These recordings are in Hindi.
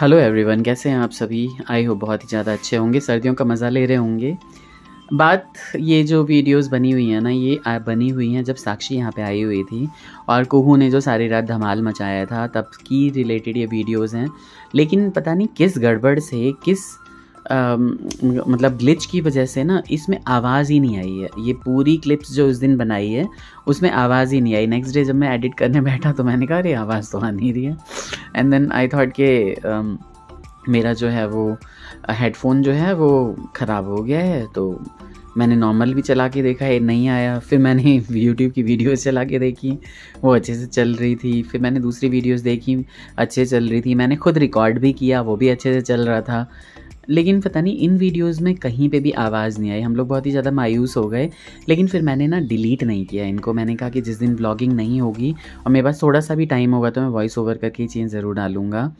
हेलो एवरीवन, कैसे हैं आप सभी। आई होप बहुत ही ज़्यादा अच्छे होंगे, सर्दियों का मज़ा ले रहे होंगे। बात ये जो वीडियोस बनी हुई हैं ना, ये बनी हुई हैं जब साक्षी यहाँ पे आई हुई थी और कुहू ने जो सारी रात धमाल मचाया था तब की रिलेटेड ये वीडियोस हैं। लेकिन पता नहीं किस गड़बड़ से मतलब ग्लिच की वजह से ना इसमें आवाज़ ही नहीं आई है। ये पूरी क्लिप्स जो उस दिन बनाई है उसमें आवाज़ ही नहीं आई। नेक्स्ट डे जब मैं एडिट करने बैठा तो मैंने कहा अरे आवाज़ तो आ नहीं रही है। एंड देन आई थॉट कि मेरा जो है वो हेडफोन जो है वो ख़राब हो गया है, तो मैंने नॉर्मल भी चला के देखा, ये नहीं आया। फिर मैंने यूट्यूब की वीडियोस चला के देखी, वो अच्छे से चल रही थी। फिर मैंने दूसरी वीडियोस देखी, अच्छे चल रही थी। मैंने खुद रिकॉर्ड भी किया, वो भी अच्छे से चल रहा था। लेकिन पता नहीं इन वीडियोस में कहीं पे भी आवाज़ नहीं आई। हम लोग बहुत ही ज़्यादा मायूस हो गए। लेकिन फिर मैंने ना डिलीट नहीं किया इनको। मैंने कहा कि जिस दिन व्लॉगिंग नहीं होगी और मेरे पास थोड़ा सा भी टाइम होगा तो मैं वॉइस ओवर करके ये चीज़ ज़रूर डालूँगा।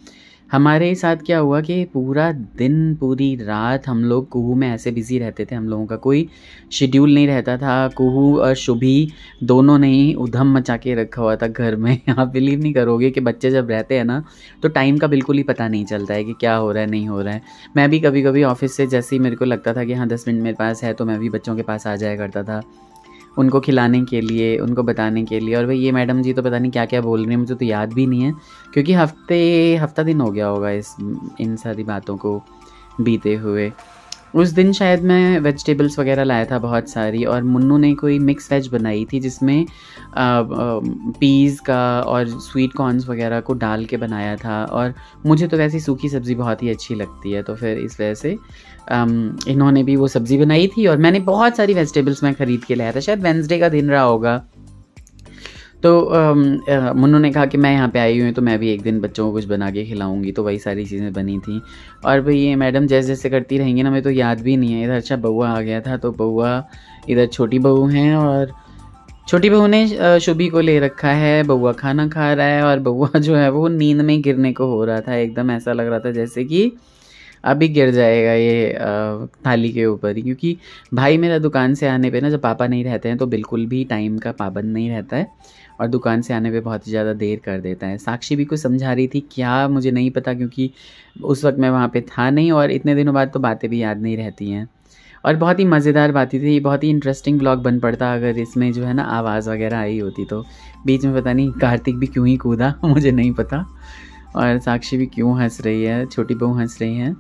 हमारे साथ क्या हुआ कि पूरा दिन पूरी रात हम लोग कुहू में ऐसे बिज़ी रहते थे। हम लोगों का कोई शेड्यूल नहीं रहता था। कुहू और शुभी दोनों ने ही उधम मचा के रखा हुआ था घर में। आप बिलीव नहीं करोगे कि बच्चे जब रहते हैं ना तो टाइम का बिल्कुल ही पता नहीं चलता है कि क्या हो रहा है नहीं हो रहा है। मैं भी कभी कभी ऑफिस से जैसे ही मेरे को लगता था कि हाँ 10 मिनट मेरे पास है तो मैं भी बच्चों के पास आ जाया करता था, उनको खिलाने के लिए, उनको बताने के लिए। और भाई ये मैडम जी तो पता नहीं क्या क्या बोल रही हैं, मुझे तो याद भी नहीं है क्योंकि हफ्ता दिन हो गया होगा इन सारी बातों को बीते हुए। उस दिन शायद मैं वेजिटेबल्स वगैरह लाया था बहुत सारी, और मुन्नू ने कोई मिक्स वेज बनाई थी जिसमें पीज़ का और स्वीट कॉर्न्स वगैरह को डाल के बनाया था। और मुझे तो वैसे सूखी सब्ज़ी बहुत ही अच्छी लगती है, तो फिर इस वजह से इन्होंने भी वो सब्ज़ी बनाई थी। और मैंने बहुत सारी वेजिटेबल्स मैं ख़रीद के लाया था, शायद वेंसडे का दिन रहा होगा। तो मुन्नू ने कहा कि मैं यहाँ पे आई हुई हूँ तो मैं भी एक दिन बच्चों को कुछ बना के खिलाऊंगी, तो वही सारी चीज़ें बनी थी। और भाई ये मैडम जैसे जैसे करती रहेंगी ना, मैं तो याद भी नहीं है। इधर अच्छा बउआ आ गया था, तो बउआ इधर छोटी बहू हैं और छोटी बहू ने शुभी को ले रखा है। बउआ खाना खा रहा है और बउआ जो है वो नींद में गिरने को हो रहा था। एकदम ऐसा लग रहा था जैसे कि अभी गिर जाएगा ये थाली के ऊपर ही। क्योंकि भाई मेरा दुकान से आने पे ना, जब पापा नहीं रहते हैं तो बिल्कुल भी टाइम का पाबंद नहीं रहता है और दुकान से आने पे बहुत ही ज़्यादा देर कर देता है। साक्षी भी कुछ समझा रही थी, क्या मुझे नहीं पता क्योंकि उस वक्त मैं वहाँ पे था नहीं, और इतने दिनों बाद तो बातें भी याद नहीं रहती हैं। और बहुत ही मज़ेदार बातें थी, बहुत ही इंटरेस्टिंग ब्लॉग बन पड़ता अगर इसमें जो है ना आवाज़ वगैरह आई होती। तो बीच में पता नहीं कार्तिक भी क्यों ही कूदा मुझे नहीं पता, और साक्षी भी क्यों हंस रही है, छोटी बहू हंस रही हैं।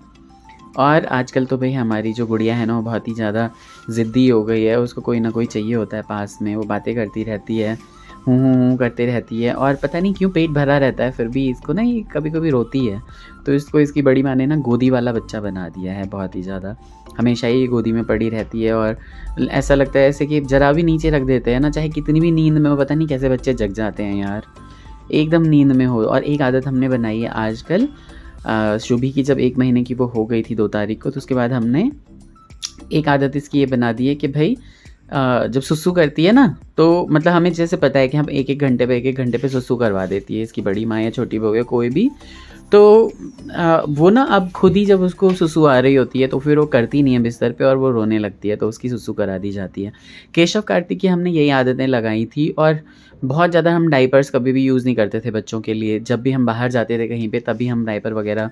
और आजकल तो भाई हमारी जो गुड़िया है ना वो बहुत ही ज़्यादा ज़िद्दी हो गई है। उसको कोई ना कोई चाहिए होता है पास में, वो बातें करती रहती है, हूँ करते रहती है। और पता नहीं क्यों पेट भरा रहता है फिर भी इसको ना ये कभी कभी रोती है। तो इसको इसकी बड़ी माँ ने ना गोदी वाला बच्चा बना दिया है बहुत ही ज़्यादा। हमेशा ही गोदी में पड़ी रहती है और ऐसा लगता है ऐसे कि ज़रा भी नीचे रख देते हैं ना, चाहे कितनी भी नींद में हो, पता नहीं कैसे बच्चे जग जाते हैं यार, एकदम नींद में हो। और एक आदत हमने बनाई है आजकल, शुभी की जब 1 महीने की वो हो गई थी 2 तारीख को, तो उसके बाद हमने एक आदत इसकी ये बना दी है कि भाई जब सुसु करती है ना तो मतलब हमें जैसे पता है कि हम एक एक घंटे पे सुसु करवा देती है इसकी बड़ी माँ या छोटी बहू या कोई भी। तो वो ना अब खुद ही जब उसको सुसु आ रही होती है तो फिर वो करती नहीं है बिस्तर पे और वो रोने लगती है, तो उसकी सुसु करा दी जाती है। केशव कार्तिक की हमने यही आदतें लगाई थी, और बहुत ज़्यादा हम डाइपर्स कभी भी यूज़ नहीं करते थे बच्चों के लिए। जब भी हम बाहर जाते थे कहीं पे तभी हम डाइपर वगैरह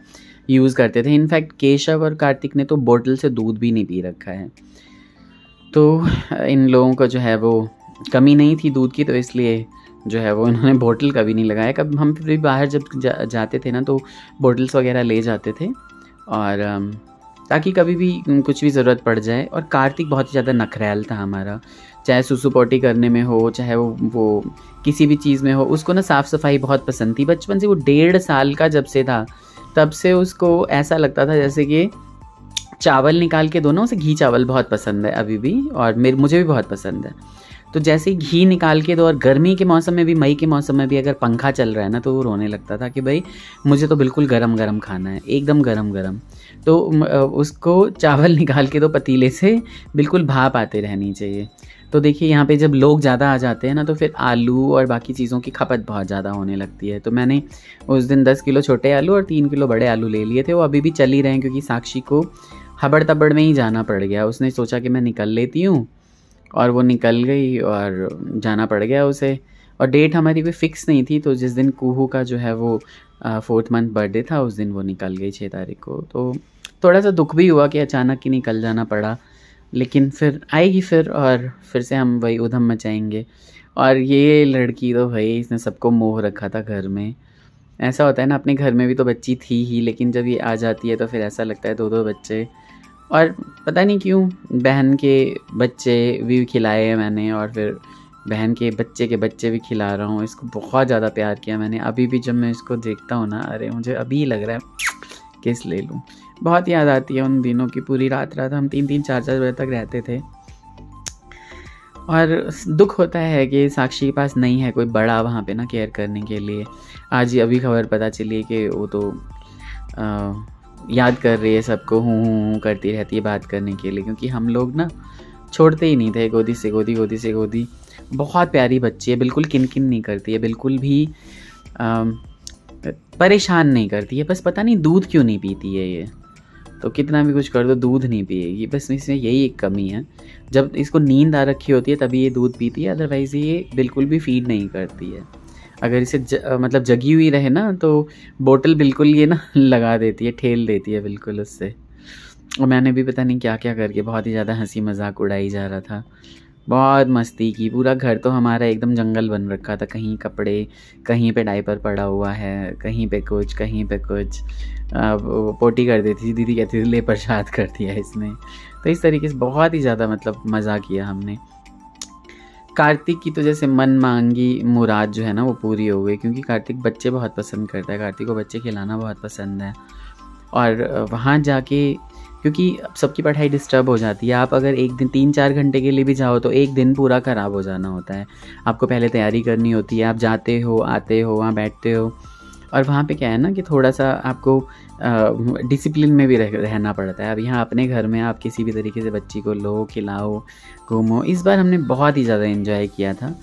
यूज़ करते थे। इनफैक्ट केशव और कार्तिक ने तो बोतल से दूध भी नहीं पी रखा है, तो इन लोगों को जो है वो कमी नहीं थी दूध की, तो इसलिए जो है वो इन्होंने बोतल कभी नहीं लगाया। कब हम फिर भी बाहर जब जाते थे ना तो बोतल्स वगैरह ले जाते थे, और ताकि कभी भी कुछ भी ज़रूरत पड़ जाए। और कार्तिक बहुत ही ज़्यादा नखरैल था हमारा, चाहे सुसु पोटी करने में हो, चाहे वो किसी भी चीज़ में हो। उसको ना साफ़ सफाई बहुत पसंद थी बचपन से। वो 1.5 साल का जब से था तब से उसको ऐसा लगता था जैसे कि चावल निकाल के दो ना, उसे घी चावल बहुत पसंद है अभी भी, और मुझे भी बहुत पसंद है। तो जैसे ही घी निकाल के दो, और गर्मी के मौसम में भी, मई के मौसम में भी अगर पंखा चल रहा है ना तो वो रोने लगता था कि भाई मुझे तो बिल्कुल गरम गरम खाना है, एकदम गरम गरम। तो उसको चावल निकाल के दो पतीले से, बिल्कुल भाप आते रहनी चाहिए। तो देखिए यहाँ पे जब लोग ज़्यादा आ जाते हैं ना तो फिर आलू और बाकी चीज़ों की खपत बहुत ज़्यादा होने लगती है। तो मैंने उस दिन 10 किलो छोटे आलू और 3 किलो बड़े आलू ले लिए थे। वो अभी भी चल ही रहे हैं क्योंकि साक्षी को हबड़ तबड़ में ही जाना पड़ गया। उसने सोचा कि मैं निकल लेती हूँ और वो निकल गई और जाना पड़ गया उसे। और डेट हमारी कोई फ़िक्स नहीं थी, तो जिस दिन कुहू का जो है वो 4th मंथ बर्थडे था उस दिन वो निकल गई 6 तारीख को। तो थोड़ा सा दुख भी हुआ कि अचानक ही निकल जाना पड़ा, लेकिन फिर आएगी फिर और फिर से हम वही उधम मचाएंगे। और ये लड़की तो भाई इसने सबको मोह रखा था घर में। ऐसा होता है ना, अपने घर में भी तो बच्ची थी ही, लेकिन जब ये आ जाती है तो फिर ऐसा लगता है 2-2 बच्चे। और पता नहीं क्यों बहन के बच्चे भी खिलाए हैं मैंने, और फिर बहन के बच्चे भी खिला रहा हूँ। इसको बहुत ज़्यादा प्यार किया मैंने। अभी भी जब मैं इसको देखता हूँ ना, अरे मुझे अभी लग रहा है किस ले लूँ। बहुत याद आती है उन दिनों की। पूरी रात हम 3-3 4-4 बजे तक रहते थे। और दुख होता है कि साक्षी के पास नहीं है कोई बड़ा वहाँ पे ना केयर करने के लिए। आज ही अभी खबर पता चली कि वो तो याद कर रही है सबको, हूँ करती रहती है बात करने के लिए, क्योंकि हम लोग ना छोड़ते ही नहीं थे, गोदी से गोदी, गोदी से गोदी। बहुत प्यारी बच्ची है, बिल्कुल किनकिन नहीं करती है, बिल्कुल भी परेशान नहीं करती है। बस पता नहीं दूध क्यों नहीं पीती है ये, तो कितना भी कुछ कर दो दूध नहीं पिएगी। बस इसमें यही एक कमी है, जब इसको नींद आ रखी होती है तभी ये दूध पीती है, अदरवाइज़ ये बिल्कुल भी फीड नहीं करती है। अगर इसे मतलब जगी हुई रहे ना तो बोतल बिल्कुल ये ना लगा देती है, ठेल देती है बिल्कुल उससे। और मैंने भी पता नहीं क्या क्या करके बहुत ही ज़्यादा हंसी मजाक उड़ाई जा रहा था, बहुत मस्ती की। पूरा घर तो हमारा एकदम जंगल बन रखा था, कहीं कपड़े, कहीं पे डायपर पड़ा हुआ है, कहीं पे कुछ, कहीं पे कुछ। पोटी कर देती थी दीदी, कहती थी ले प्रसाद कर दिया इसने। तो इस तरीके से बहुत ही ज़्यादा मतलब मज़ा किया हमने। कार्तिक की तो जैसे मन मांगी मुराद जो है ना वो पूरी हो गई, क्योंकि कार्तिक बच्चे बहुत पसंद करता है, कार्तिक को बच्चे खिलाना बहुत पसंद है। और वहाँ जाके क्योंकि अब सबकी पढ़ाई डिस्टर्ब हो जाती है, आप अगर एक दिन 3-4 घंटे के लिए भी जाओ तो एक दिन पूरा ख़राब हो जाना होता है। आपको पहले तैयारी करनी होती है, आप जाते हो, आते हो, वहाँ बैठते हो। और वहाँ पे क्या है ना कि थोड़ा सा आपको डिसिप्लिन में भी रहना पड़ता है। अब यहाँ अपने घर में आप किसी भी तरीके से बच्ची को लो, खिलाओ, घूमो। इस बार हमने बहुत ही ज़्यादा एंजॉय किया था।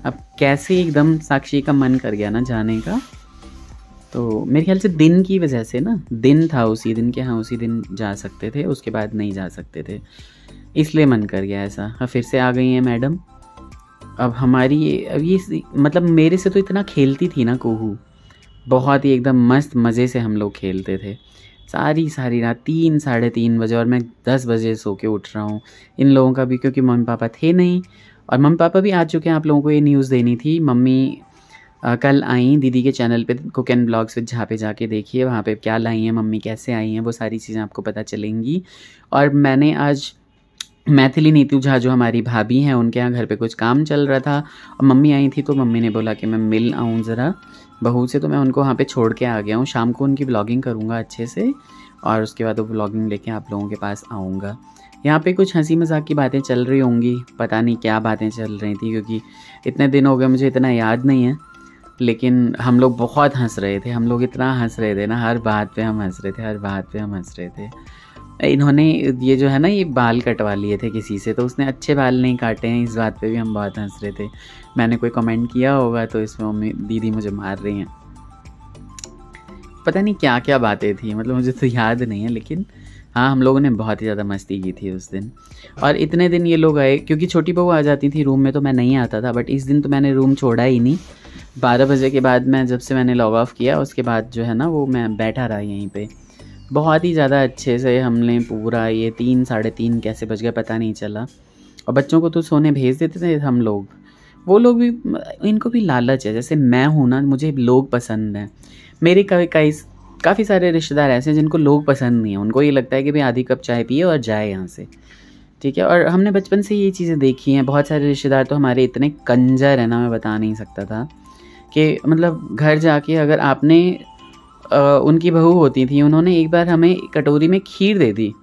अब कैसे एकदम साक्षी का मन कर गया ना जाने का, तो मेरे ख्याल से दिन की वजह से ना, दिन था उसी दिन के, हाँ उसी दिन जा सकते थे, उसके बाद नहीं जा सकते थे, इसलिए मन कर गया ऐसा। हाँ फिर से आ गई हैं मैडम। अब हमारी अब ये मतलब मेरे से तो इतना खेलती थी ना कुहू, बहुत ही एकदम मस्त मज़े से हम लोग खेलते थे सारी रात 3-3:30 बजे, और मैं 10 बजे सो के उठ रहा हूँ। इन लोगों का भी क्योंकि मम्मी पापा थे नहीं, और मम्मी पापा भी आ चुके हैं। आप लोगों को ये न्यूज़ देनी थी। मम्मी कल आई दीदी के चैनल पे कुक एंड ब्लॉग्स विद जहाँ पे जाके देखिए, वहाँ पे क्या लाई हैं मम्मी, कैसे आई हैं, वो सारी चीज़ें आपको पता चलेंगी। और मैंने आज मैथिली नीतू झा जो हमारी भाभी हैं उनके यहाँ घर पे कुछ काम चल रहा था, और मम्मी आई थी तो मम्मी ने बोला कि मैं मिल आऊँ ज़रा बहू से, तो मैं उनको वहाँ पे छोड़ के आ गया हूँ। शाम को उनकी ब्लॉगिंग करूँगा अच्छे से, और उसके बाद वो ब्लॉगिंग लेके आप लोगों के पास आऊँगा। यहाँ पे कुछ हंसी मजाक की बातें चल रही होंगी, पता नहीं क्या बातें चल रही थी, क्योंकि इतने दिन हो गए मुझे इतना याद नहीं है। लेकिन हम लोग बहुत हंस रहे थे, हम लोग इतना हंस रहे थे ना, हर बात पे हम हंस रहे थे, हर बात पे हम हंस रहे थे। इन्होंने ये जो है ना ये बाल कटवा लिए थे किसी से, तो उसने अच्छे बाल नहीं काटे हैं, इस बात पे भी हम बहुत हंस रहे थे। मैंने कोई कमेंट किया होगा तो इसमें मम्मी दीदी मुझे मार रही हैं। पता नहीं क्या क्या बातें थी, मतलब मुझे तो याद नहीं है, लेकिन हाँ हम लोगों ने बहुत ही ज़्यादा मस्ती की थी उस दिन। और इतने दिन ये लोग आए, क्योंकि छोटी बहू आ जाती थी रूम में तो मैं नहीं आता था, बट इस दिन तो मैंने रूम छोड़ा ही नहीं। 12 बजे के बाद मैं जब से मैंने लॉग ऑफ किया उसके बाद जो है ना वो मैं बैठा रहा यहीं पे। बहुत ही ज़्यादा अच्छे से हमने पूरा ये 3-3:30 कैसे बज गए पता नहीं चला। और बच्चों को तो सोने भेज देते थे हम लोग, वो लोग भी, इनको भी लालच है, जैसे मैं हूँ ना, मुझे लोग पसंद हैं। मेरे काफ़ी सारे रिश्तेदार ऐसे हैं जिनको लोग पसंद नहीं है, उनको ये लगता है कि भाई आधी कप चाय पिए और जाए यहाँ से, ठीक है। और हमने बचपन से ये चीज़ें देखी हैं। बहुत सारे रिश्तेदार तो हमारे इतने कंजर हैं ना, मैं बता नहीं सकता था कि मतलब घर जाके अगर आपने उनकी बहू होती थी, उन्होंने एक बार हमें कटोरी में खीर दे दी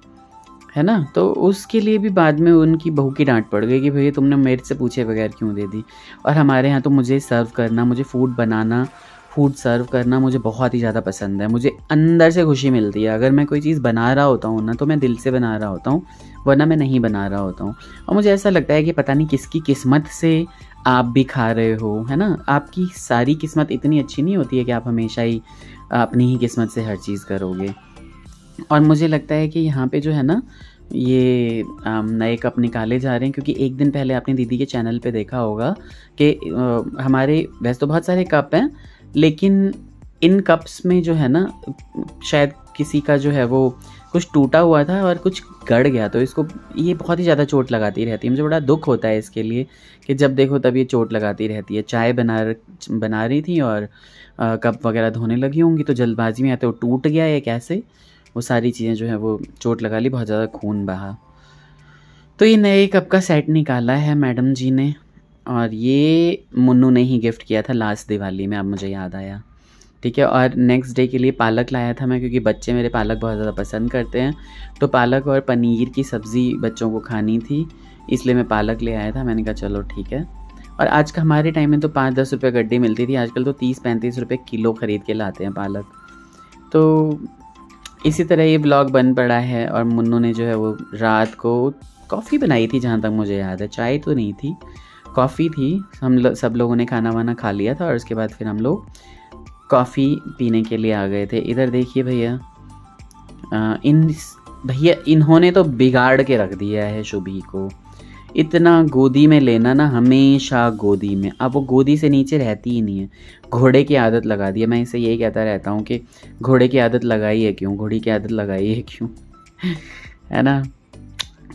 है ना, तो उसके लिए भी बाद में उनकी बहू की डांट पड़ गई कि भैया तुमने मेरे से पूछे बगैर क्यों दे दी। और हमारे यहाँ तो मुझे सर्व करना, मुझे फूड सर्व करना मुझे बहुत ही ज़्यादा पसंद है। मुझे अंदर से खुशी मिलती है, अगर मैं कोई चीज़ बना रहा होता हूँ ना तो मैं दिल से बना रहा होता हूँ, वरना मैं नहीं बना रहा होता हूँ। और मुझे ऐसा लगता है कि पता नहीं किसकी किस्मत से आप भी खा रहे हो, है ना। आपकी सारी किस्मत इतनी अच्छी नहीं होती है कि आप हमेशा ही अपनी ही किस्मत से हर चीज़ करोगे। और मुझे लगता है कि यहाँ पे जो है ना ये नए कप निकाले जा रहे हैं, क्योंकि एक दिन पहले आपने दीदी के चैनल पे देखा होगा कि हमारे वैसे तो बहुत सारे कप हैं, लेकिन इन कप्स में जो है ना, शायद किसी का जो है वो कुछ टूटा हुआ था और कुछ गड़ गया, तो इसको ये बहुत ही ज़्यादा चोट लगाती रहती है। मुझे बड़ा दुख होता है इसके लिए कि जब देखो तब ये चोट लगाती रहती है। चाय बना रही थी और कप वगैरह धोने लगी होंगी, तो जल्दबाजी में आते वो टूट गया या कैसे, वो सारी चीज़ें जो है वो चोट लगा ली, बहुत ज़्यादा खून बहा। तो ये नए कप का सेट निकाला है मैडम जी ने, और ये मुन्नू ने ही गिफ्ट किया था लास्ट दिवाली में, अब मुझे याद आया। ठीक है, और नेक्स्ट डे के लिए पालक लाया था मैं, क्योंकि बच्चे मेरे पालक बहुत ज़्यादा पसंद करते हैं, तो पालक और पनीर की सब्ज़ी बच्चों को खानी थी, इसलिए मैं पालक ले आया था। मैंने कहा चलो ठीक है। और आज का हमारे टाइम में तो 5-10 रुपये गड्डी मिलती थी, आजकल तो 30-35 रुपये किलो ख़रीद के लाते हैं पालक। तो इसी तरह ये ब्लॉग बन पड़ा है। और मुन्नू ने जो है वो रात को कॉफ़ी बनाई थी, जहाँ तक मुझे याद है, चाय तो नहीं थी, कॉफ़ी थी। सब लोगों ने खाना वाना खा लिया था और उसके बाद फिर हम लोग कॉफ़ी पीने के लिए आ गए थे। इधर देखिए भैया, इन्होंने तो बिगाड़ के रख दिया है शुभी को। इतना गोदी में लेना ना, हमेशा गोदी में, अब वो गोदी से नीचे रहती ही नहीं है। घोड़े की आदत लगा दी है। मैं इसे यही कहता रहता हूँ कि घोड़े की आदत लगाई है क्यों, घोड़ी की आदत लगाई है क्यों, है ना।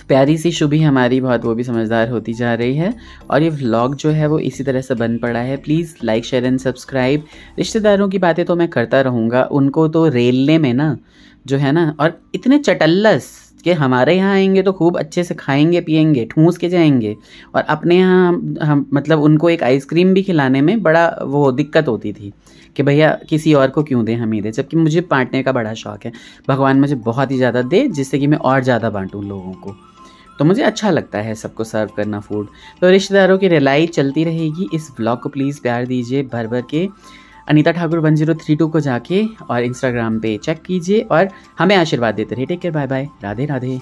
प्यारी सी शुभी हमारी बहुत वो भी समझदार होती जा रही है। और ये व्लॉग जो है वो इसी तरह से बन पड़ा है। Please like share and subscribe. रिश्तेदारों की बातें तो मैं करता रहूँगा, उनको तो रेलने में ना जो है ना, और इतने चटल्लस कि हमारे यहाँ आएंगे तो खूब अच्छे से खाएंगे पिएंगे, ठूंस के जाएंगे, और अपने यहाँ हम मतलब उनको एक आइसक्रीम भी खिलाने में बड़ा वो दिक्कत होती थी कि भैया किसी और को क्यों दें, हम ही दें, जबकि मुझे बांटने का बड़ा शौक़ है। भगवान मुझे बहुत ही ज़्यादा दे जिससे कि मैं और ज़्यादा बांटूँ लोगों को, तो मुझे अच्छा लगता है सबको सर्व करना फूड। तो रिश्तेदारों की रिलाई चलती रहेगी। इस व्लॉग को प्लीज़ प्यार दीजिए भर भर के। अनीता ठाकुर 1032 को जाके और इंस्टाग्राम पे चेक कीजिए और हमें आशीर्वाद देते रहिए। Take care, bye bye, Radhe Radhe.